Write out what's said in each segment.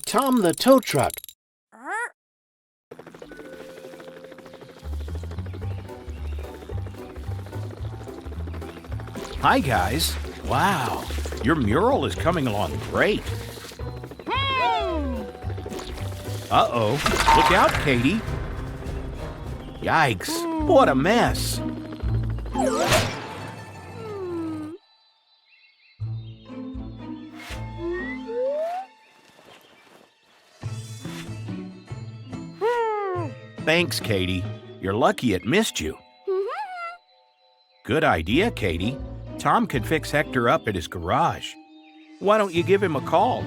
Tom the tow truck. Hi, guys. Wow, your mural is coming along great. Uh-oh, look out, Katie. Yikes, what a mess. Thanks, Katie. You're lucky it missed you. Good idea, Katie. Tom can fix Hector up at his garage. Why don't you give him a call?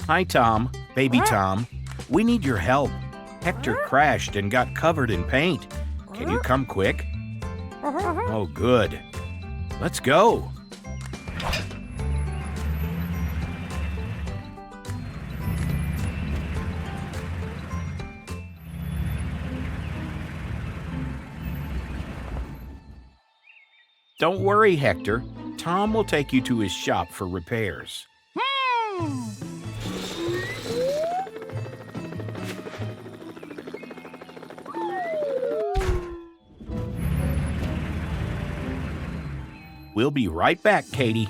Hi, Tom. Baby Tom. We need your help. Hector crashed and got covered in paint. Can you come quick? Oh, good. Let's go. Don't worry, Hector. Tom will take you to his shop for repairs. We'll be right back, Katie.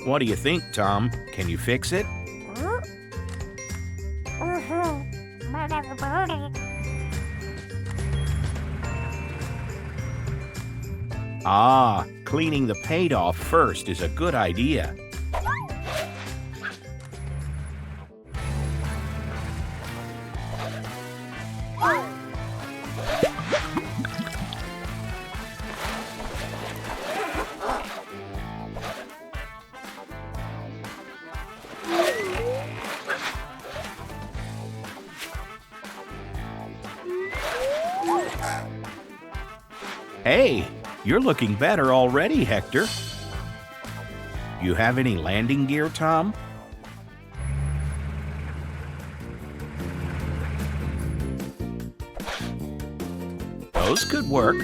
What do you think, Tom? Can you fix it? Ah, cleaning the paint off first is a good idea. Hey, you're looking better already, Hector. You have any landing gear, Tom? Those could work.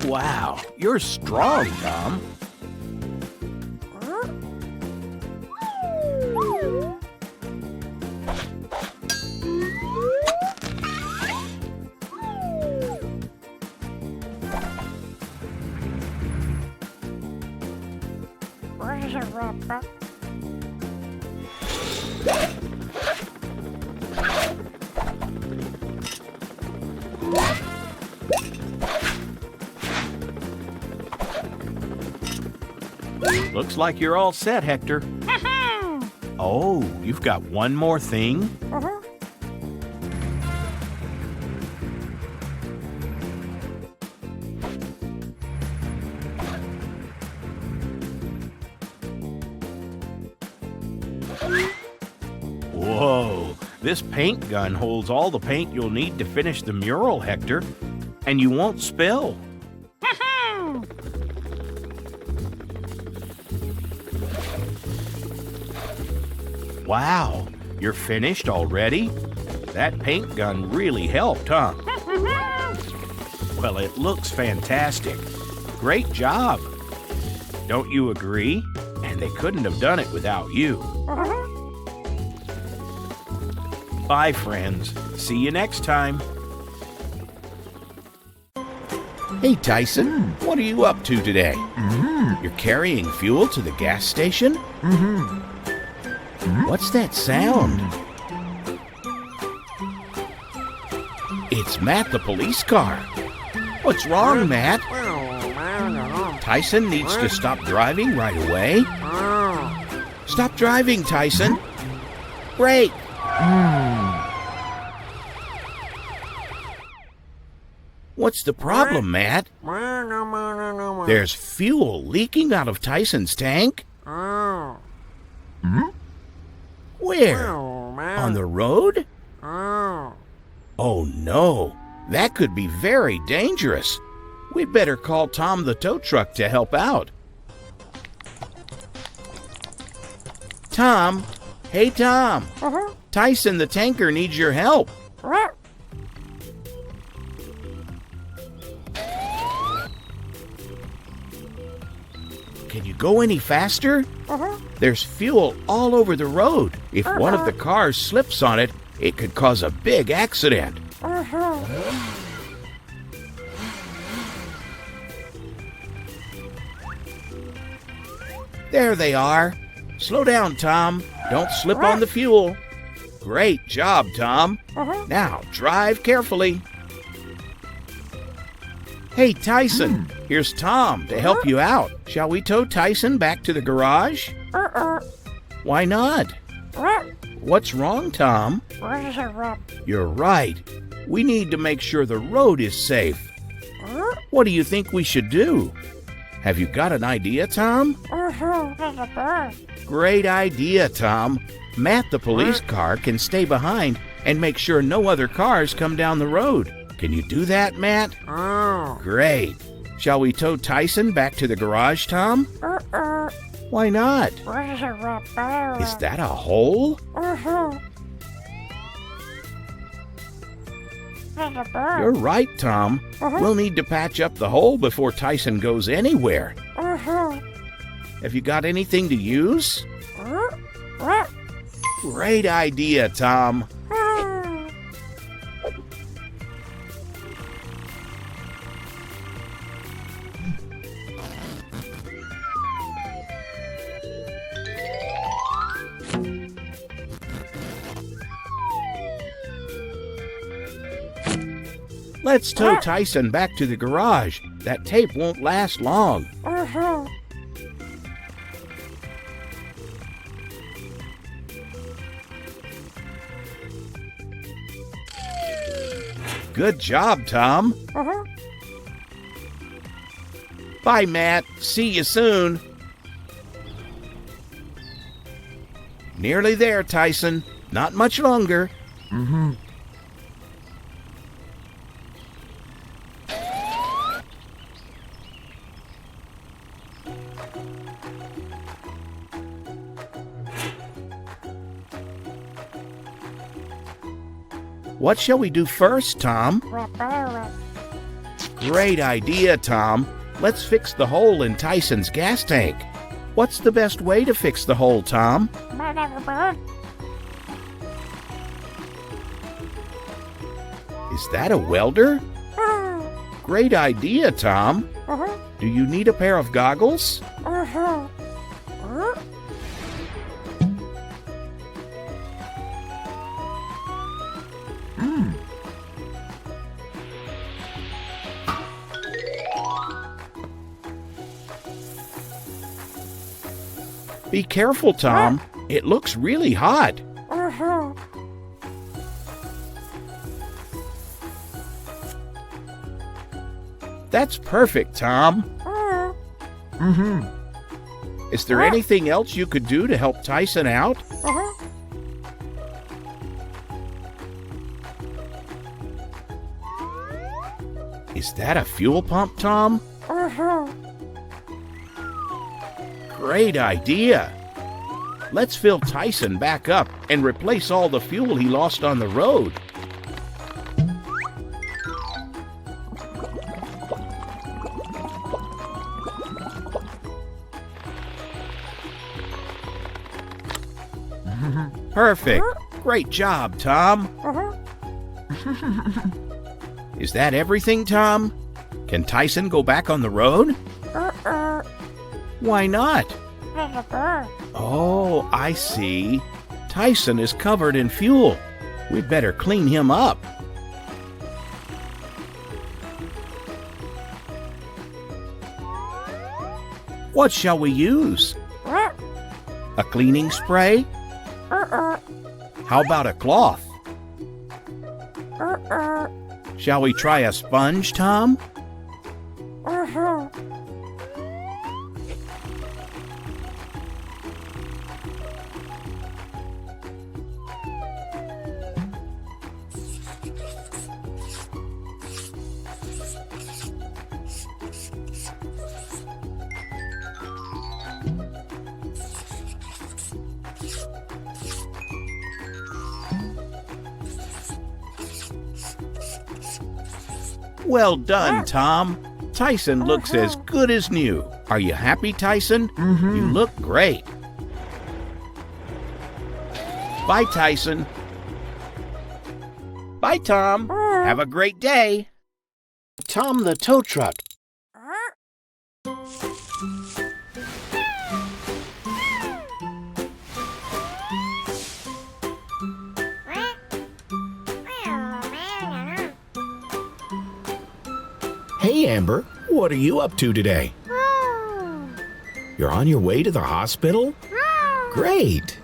Wow, you're strong, Tom. Looks like you're all set, Hector. Oh, you've got one more thing? Whoa, this paint gun holds all the paint you'll need to finish the mural, Hector, and you won't spill. Wow, you're finished already? That paint gun really helped, huh? Well, it looks fantastic. Great job. Don't you agree? And they couldn't have done it without you. Bye, friends. See you next time. Hey, Tyson, what are you up to today? You're carrying fuel to the gas station? What's that sound? It's Matt, the police car. What's wrong, Matt? Tyson needs to stop driving right away. Stop driving, Tyson. brake. What's the problem, Matt? There's fuel leaking out of Tyson's tank? Where? On the road? Oh no, that could be very dangerous. We'd better call Tom the tow truck to help out. Tom? Hey, Tom. Tyson the tanker needs your help. Can you go any faster? There's fuel all over the road. If one of the cars slips on it, it could cause a big accident. There they are. Slow down, Tom. Don't slip on the fuel. Great job, Tom. Now, drive carefully. Hey, Tyson, here's Tom to help you out. Shall we tow Tyson back to the garage? Why not? What's wrong, Tom? You're right. We need to make sure the road is safe. What do you think we should do? Have you got an idea, Tom? Great idea, Tom. Matt the police car can stay behind and make sure no other cars come down the road. Can you do that, Matt? Great. Shall we tow Tyson back to the garage, Tom? Why not? Is that a hole? You're right, Tom. We'll need to patch up the hole before Tyson goes anywhere. Have you got anything to use? Great idea, Tom. Let's tow Tyson back to the garage. That tape won't last long. Good job, Tom. Bye, Matt. See you soon. Nearly there, Tyson. Not much longer. What shall we do first, Tom? Great idea, Tom. Let's fix the hole in Tyson's gas tank. What's the best way to fix the hole, Tom? Is that a welder? Great idea, Tom. Do you need a pair of goggles? Be careful, Tom. It looks really hot. That's perfect, Tom. Is there anything else you could do to help Tyson out? Is that a fuel pump, Tom? Great idea. Let's fill Tyson back up and replace all the fuel he lost on the road. Perfect. Great job, Tom. Is that everything, Tom? Can Tyson go back on the road? Why not? Oh, I see. Tyson is covered in fuel. We'd better clean him up. What shall we use? A cleaning spray? How about a cloth? Shall we try a sponge, Tom? Well done, Tom. Tyson looks as good as new. Are you happy, Tyson? You look great. Bye, Tyson. Bye, Tom. Have a great day. Tom the tow truck. Hey, Amber, what are you up to today? You're on your way to the hospital? Great!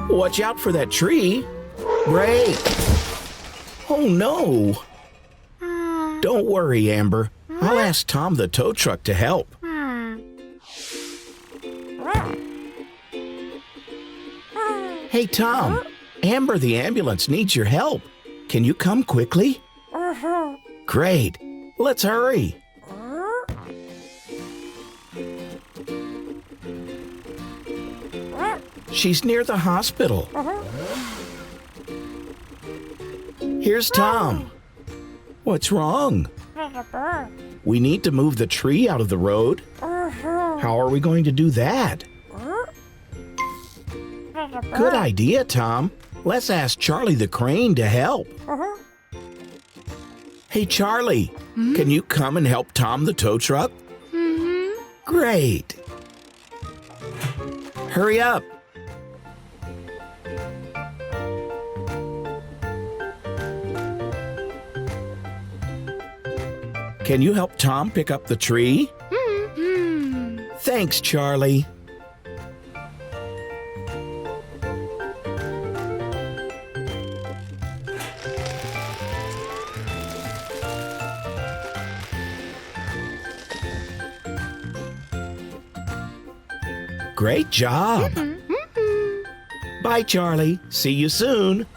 Watch out for that tree. Break! Oh, no! Don't worry, Amber. I'll ask Tom the tow truck to help. Hey, Tom. Amber the ambulance needs your help. Can you come quickly? Great. Let's hurry. She's near the hospital. Here's Tom. What's wrong? We need to move the tree out of the road. How are we going to do that? Good idea, Tom. Let's ask Charlie the crane to help. Hey, Charlie, can you come and help Tom the tow truck? Great. Hurry up. Can you help Tom pick up the tree? Thanks, Charlie. Great job. Bye, Charlie. See you soon.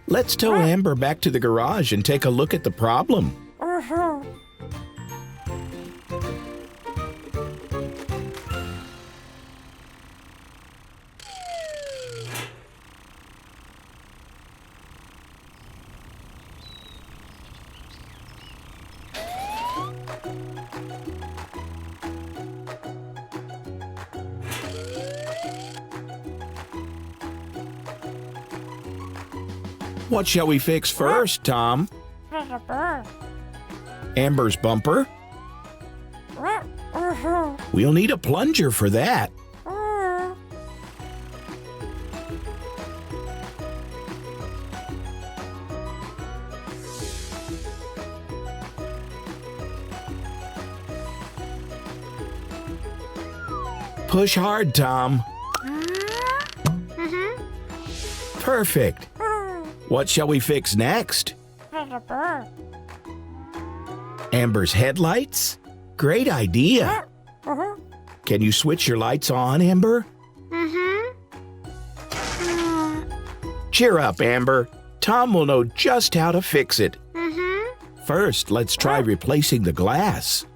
Let's tow Amber back to the garage and take a look at the problem. What shall we fix first, Tom? Amber's bumper? We'll need a plunger for that. Push hard, Tom. Perfect. What shall we fix next? Amber's headlights? Great idea. Can you switch your lights on, Amber? Cheer up, Amber. Tom will know just how to fix it. First, let's try replacing the glass.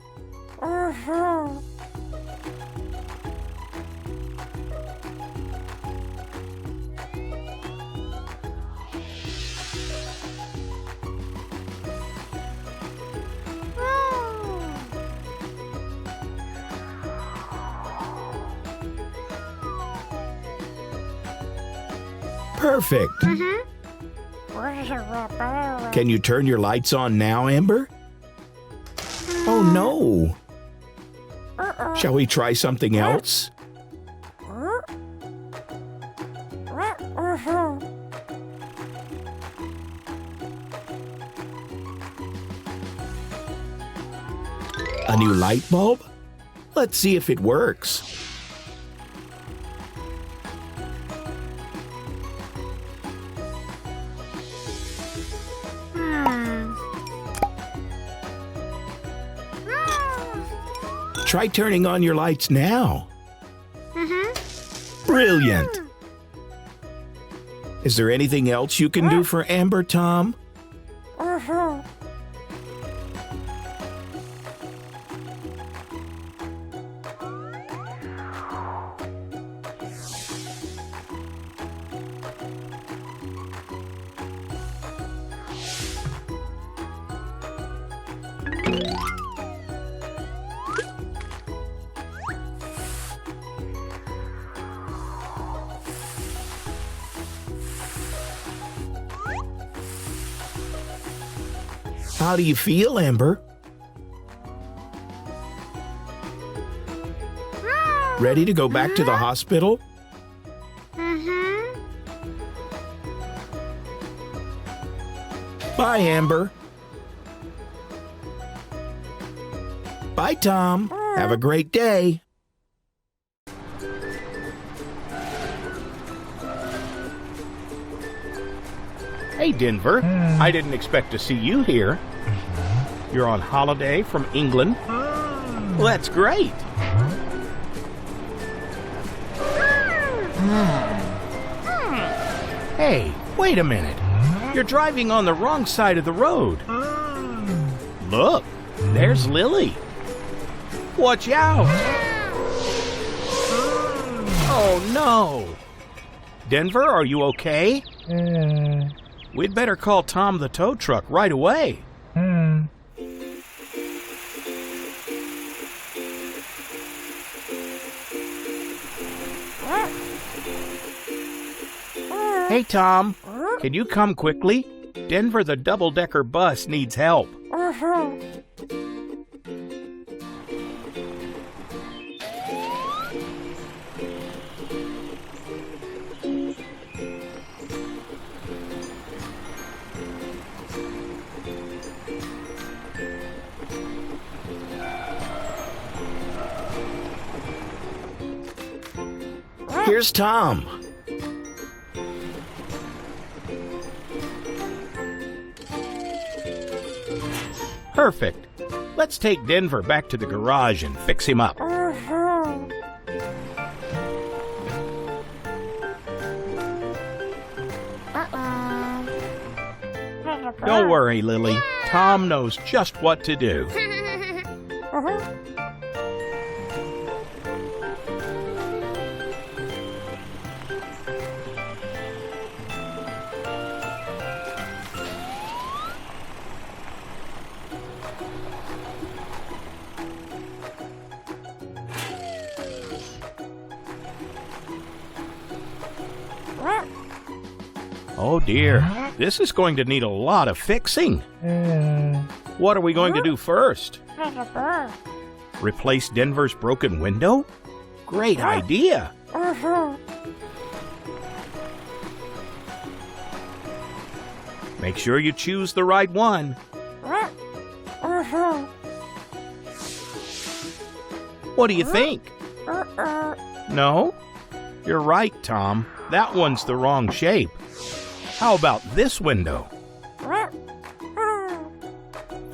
Perfect. Can you turn your lights on now, Amber? Oh, no. Shall we try something else? A new light bulb? Let's see if it works. Try turning on your lights now. Brilliant! Is there anything else you can do for Amber, Tom? How do you feel, Amber? Ready to go back to the hospital? Bye, Amber. Bye, Tom. Have a great day. Hey, Denver. I didn't expect to see you here. You're on holiday from England? Well, that's great. Hey, wait a minute. You're driving on the wrong side of the road. Look, there's Lily. Watch out. Oh, no. Denver, are you okay? We'd better call Tom the tow truck right away. Hey, Tom, can you come quickly? Denver the double-decker bus needs help. Here's Tom. Perfect. Let's take Denver back to the garage and fix him up. Don't worry, Lily. Tom knows just what to do. Oh dear, this is going to need a lot of fixing. What are we going to do first? Replace Denver's broken window? Great idea. Make sure you choose the right one. What do you think? No? You're right, Tom. That one's the wrong shape. How about this window?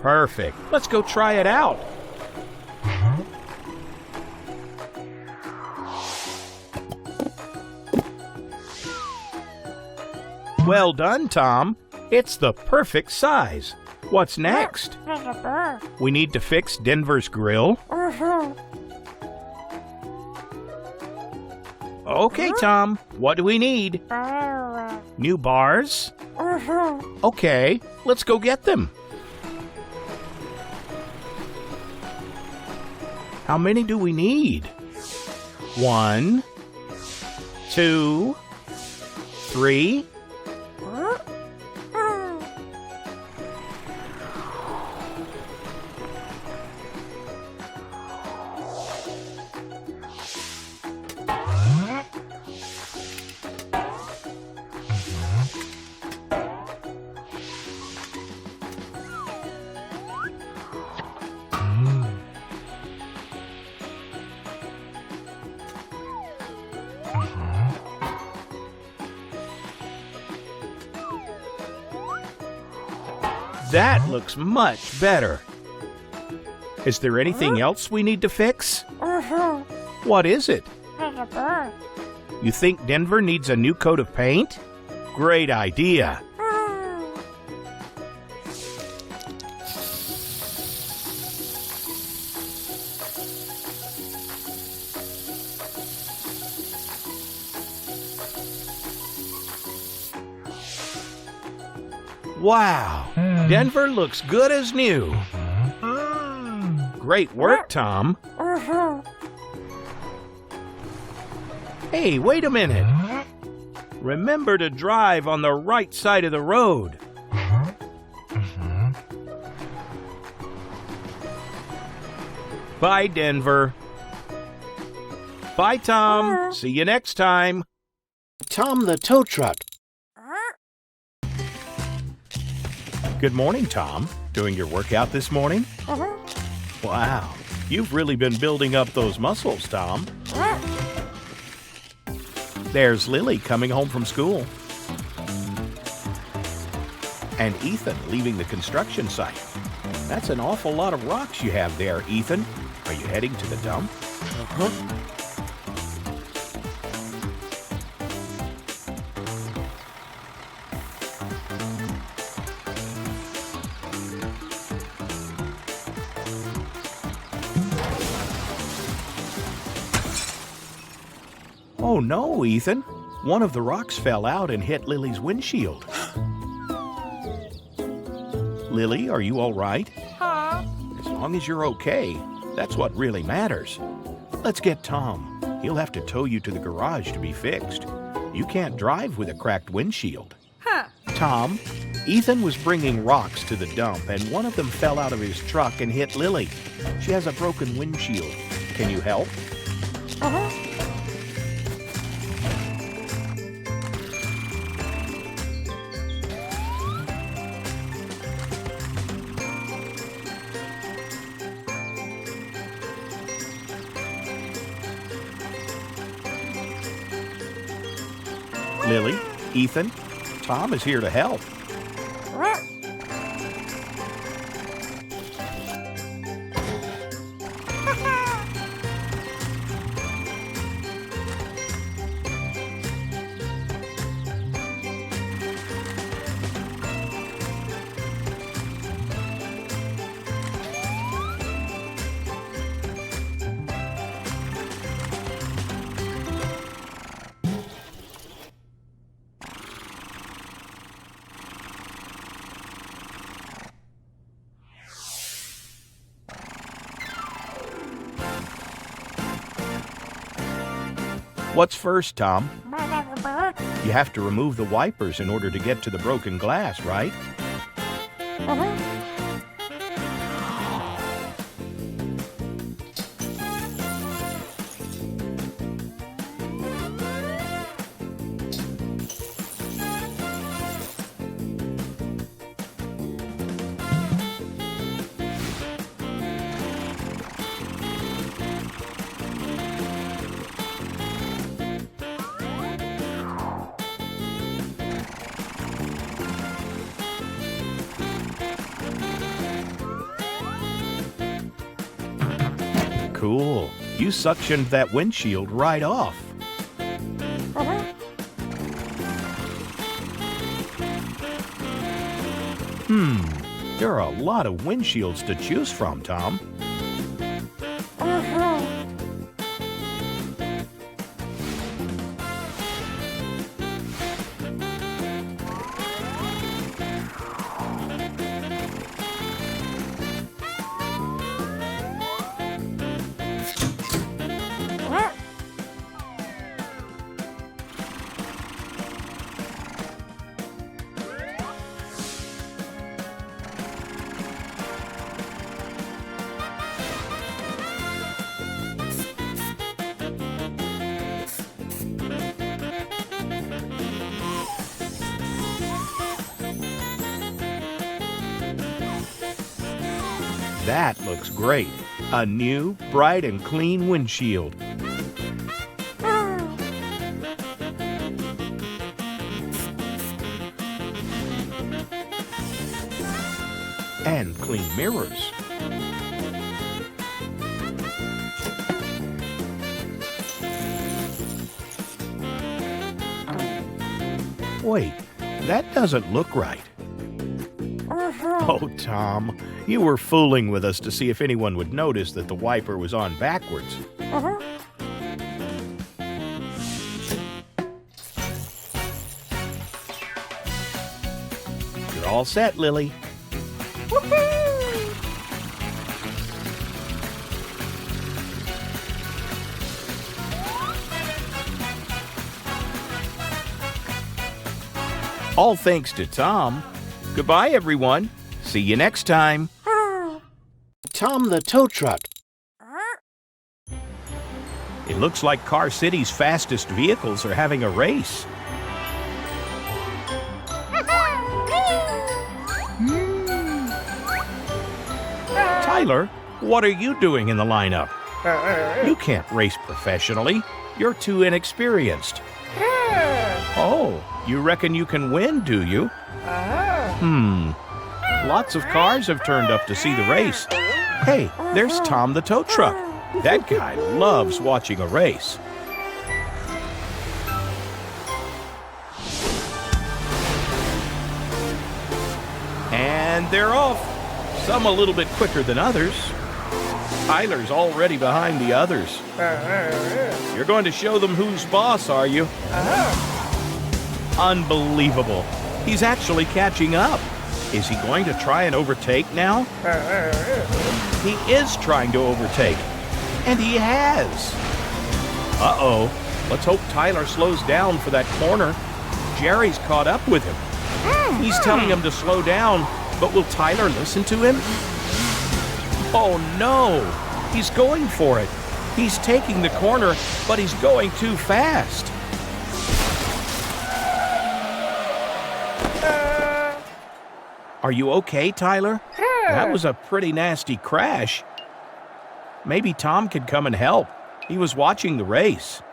Perfect. Let's go try it out. Well done, Tom. It's the perfect size. What's next? We need to fix Denver's grill. Okay, Tom. What do we need? New bars? Okay, let's go get them. How many do we need? 1, 2, 3. That looks much better. Is there anything else we need to fix? What is it? You think Denver needs a new coat of paint? Great idea. Wow, Denver looks good as new. Great work, Tom. Hey, wait a minute. Remember to drive on the right side of the road. Bye, Denver. Bye, Tom. See you next time. Tom the tow truck. Good morning, Tom. Doing your workout this morning? Wow, you've really been building up those muscles, Tom. There's Lily coming home from school. And Ethan leaving the construction site. That's an awful lot of rocks you have there, Ethan. Are you heading to the dump? Oh no, Ethan. One of the rocks fell out and hit Lily's windshield. Lily, are you all right? As long as you're okay, that's what really matters. Let's get Tom. He'll have to tow you to the garage to be fixed. You can't drive with a cracked windshield. Tom, Ethan was bringing rocks to the dump and one of them fell out of his truck and hit Lily. She has a broken windshield. Can you help? Lily, Ethan, Tom is here to help. What's first, Tom? You have to remove the wipers in order to get to the broken glass, right? Cool. You suctioned that windshield right off. There are a lot of windshields to choose from, Tom. That looks great. A new, bright and clean windshield. And clean mirrors. Wait, that doesn't look right. Oh, Tom, you were fooling with us to see if anyone would notice that the wiper was on backwards. You're all set, Lily. All thanks to Tom. Goodbye, everyone. See you next time. Tom the tow truck. It looks like Car City's fastest vehicles are having a race. Tyler, what are you doing in the lineup? You can't race professionally. You're too inexperienced. Oh, you reckon you can win, do you? Lots of cars have turned up to see the race. Hey, there's Tom the tow truck. That guy loves watching a race. And they're off. Some a little bit quicker than others. Tyler's already behind the others. You're going to show them who's boss, are you? Unbelievable. He's actually catching up. Is he going to try and overtake now? He is trying to overtake. And he has. Uh-oh. Let's hope Tyler slows down for that corner. Jerry's caught up with him. He's telling him to slow down, but will Tyler listen to him? Oh no! He's going for it. He's taking the corner, but he's going too fast. Are you okay, Tyler? That was a pretty nasty crash. Maybe Tom could come and help. He was watching the race.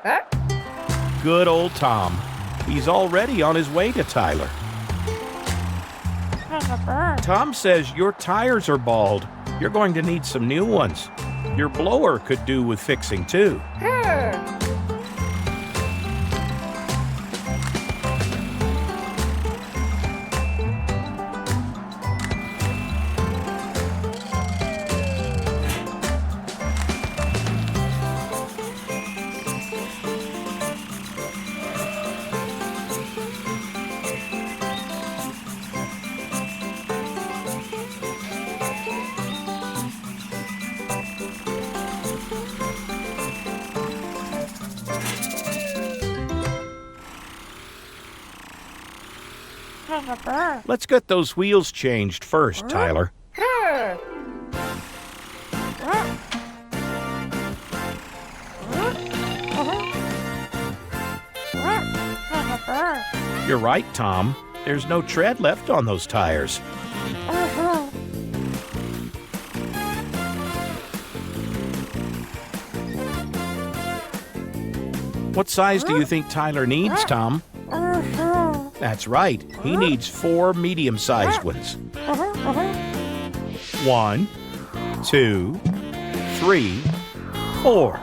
Good old Tom. He's already on his way to Tyler. Tom says your tires are bald. You're going to need some new ones. Your blower could do with fixing too. Let's get those wheels changed first, Tyler. You're right, Tom. There's no tread left on those tires. What size do you think Tyler needs, Tom? That's right. He needs 4 medium-sized ones. 1, 2, 3, 4.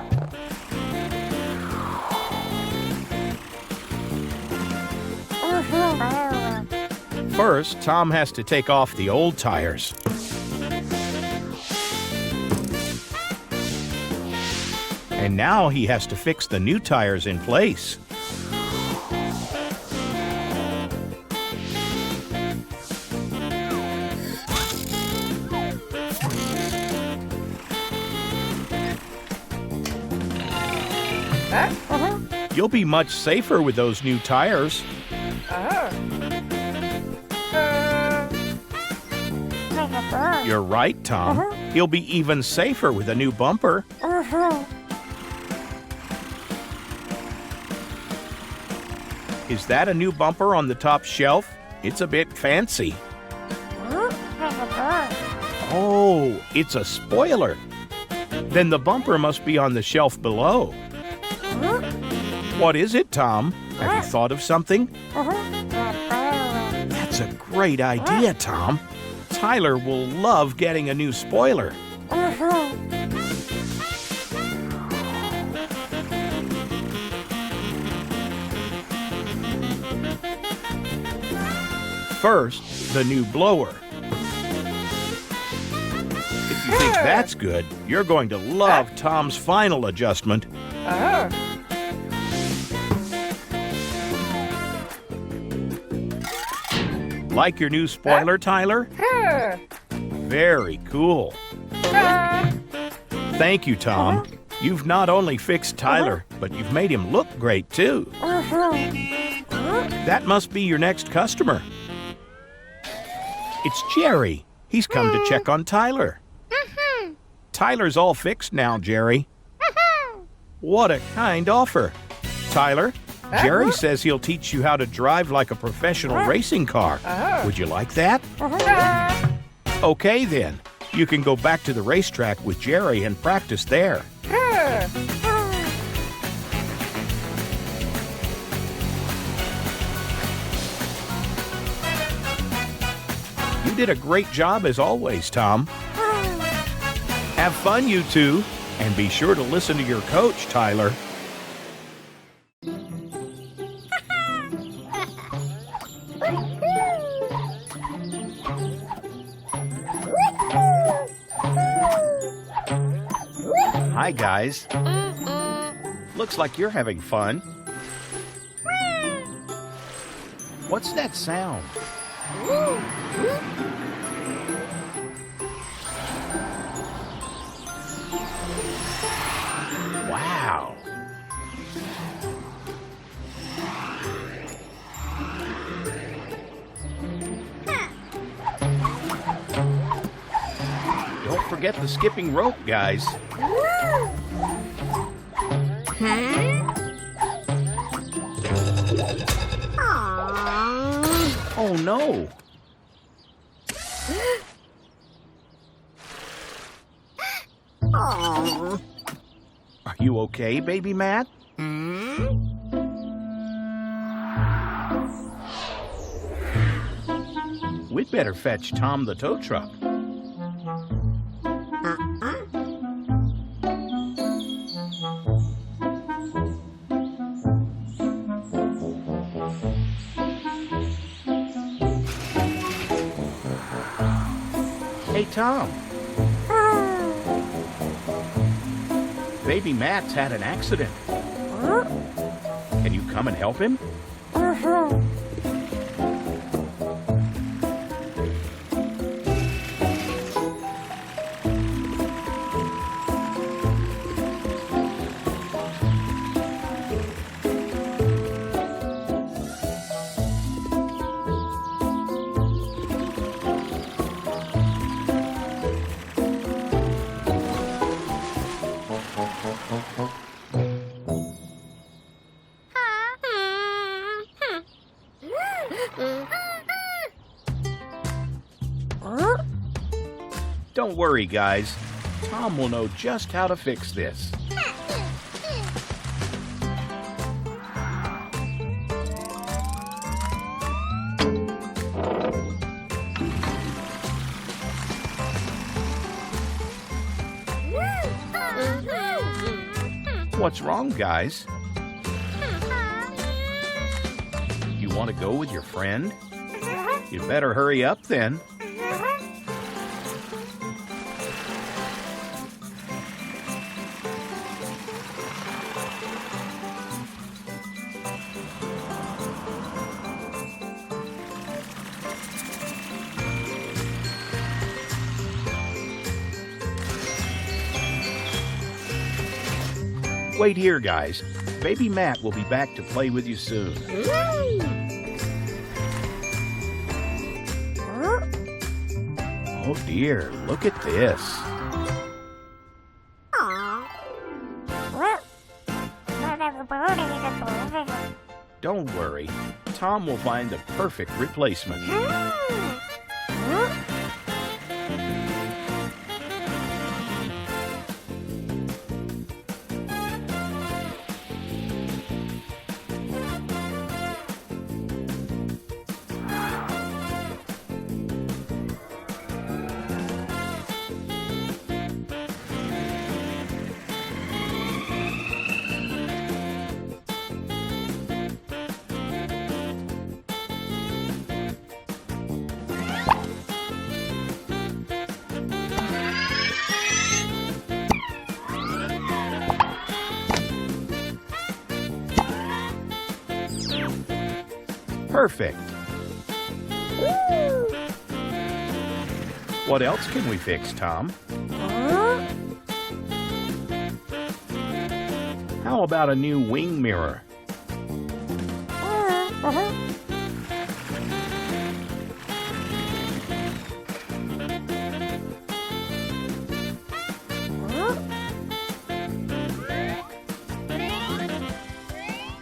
First, Tom has to take off the old tires. And now he has to fix the new tires in place. You'll be much safer with those new tires. You're right, Tom. He'll be even safer with a new bumper. Is that a new bumper on the top shelf? It's a bit fancy. Oh, it's a spoiler. Then the bumper must be on the shelf below. What is it, Tom? Have you thought of something? That's a great idea, Tom. Tyler will love getting a new spoiler. First, the new blower. If you think that's good, you're going to love Tom's final adjustment. Like your new spoiler, Tyler? Very cool. Thank you, Tom. You've not only fixed Tyler, but you've made him look great, too. That must be your next customer. It's Jerry. He's come to check on Tyler. Tyler's all fixed now, Jerry. What a kind offer. Tyler, Jerry says he'll teach you how to drive like a professional racing car. Would you like that? Okay, then. You can go back to the racetrack with Jerry and practice there. You did a great job as always, Tom. Have fun, you two, and be sure to listen to your coach, Tyler. Hi, guys. Looks like you're having fun. What's that sound? Wow. Don't forget the skipping rope, guys. Oh no! Are you okay, baby Matt? We'd better fetch Tom the tow truck. Hey, Tom. Baby Matt's had an accident. Can you come and help him? Don't worry, guys. Tom will know just how to fix this. What's wrong, guys? You want to go with your friend? You better hurry up then. Wait here, guys. Baby Matt will be back to play with you soon. Oh dear, look at this. Don't worry, Tom will find the perfect replacement. Perfect. What else can we fix, Tom? How about a new wing mirror?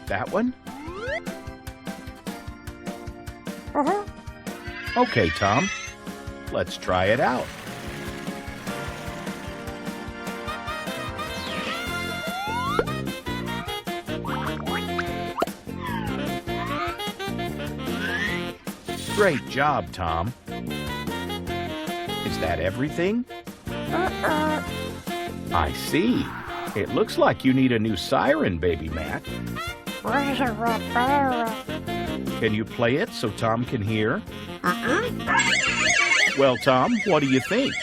That one? Okay, Tom. Let's try it out. Great job, Tom. Is that everything? I see. It looks like you need a new siren, Baby Matt. Can you play it so Tom can hear? Well, Tom, what do you think?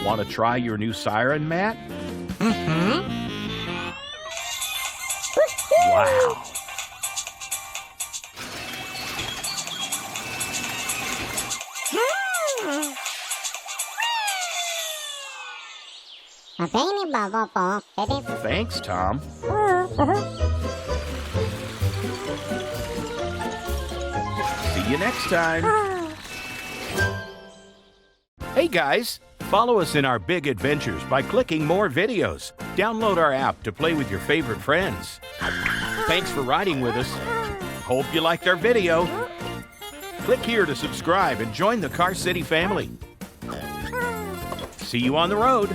Want to try your new siren, Matt? Wow. Thanks, Tom. See you next time. Hey guys, follow us in our big adventures by clicking more videos. Download our app to play with your favorite friends. Thanks for riding with us. Hope you liked our video. Click here to subscribe and join the Car City family. See you on the road.